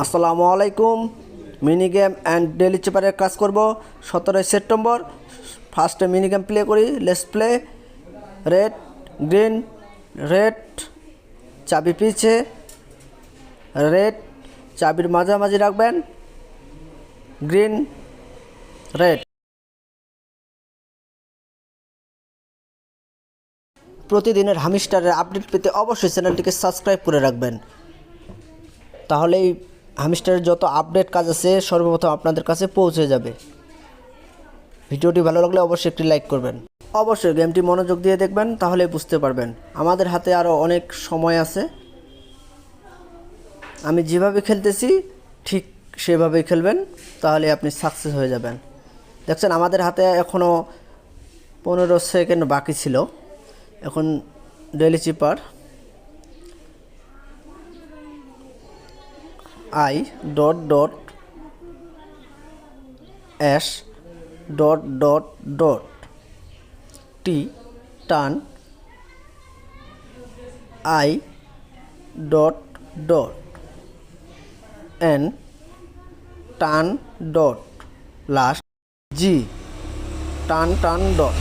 আসসালামু আলাইকুম। Mini game and daily চেপারের কাজ করব 17 সেপ্টেম্বর। ফার্স্টে মিনি গেম প্লে করি। Let's play. Red, green, red, চাবি পিছে, রেড, চাবির মাঝামাঝি রাখবেন, গ্রিন, রেড। প্রতিদিনের হামিস্টারের আপডেট পেতে অবশ্যই চ্যানেলটিকে সাবস্ক্রাইব করে রাখবেন, তাহলেই হামিস্টারের যত আপডেট কাজ আছে সর্বপ্রথম আপনাদের কাছে পৌঁছে যাবে। ভিডিওটি ভালো লাগলে অবশ্যই একটি লাইক করবেন। অবশ্যই গেমটি মনোযোগ দিয়ে দেখবেন, তাহলে বুঝতে পারবেন। আমাদের হাতে আরও অনেক সময় আছে। আমি যেভাবে খেলতেছি ঠিক সেভাবেই খেলবেন, তাহলে আপনি সাকসেস হয়ে যাবেন। দেখছেন আমাদের হাতে এখনও 15 সেকেন্ড বাকি ছিল। এখন daily cheaper I dot dot S dot dot dot T টান আই ডট ডট এন টান ডট লাস্ট জি টান টান ডট।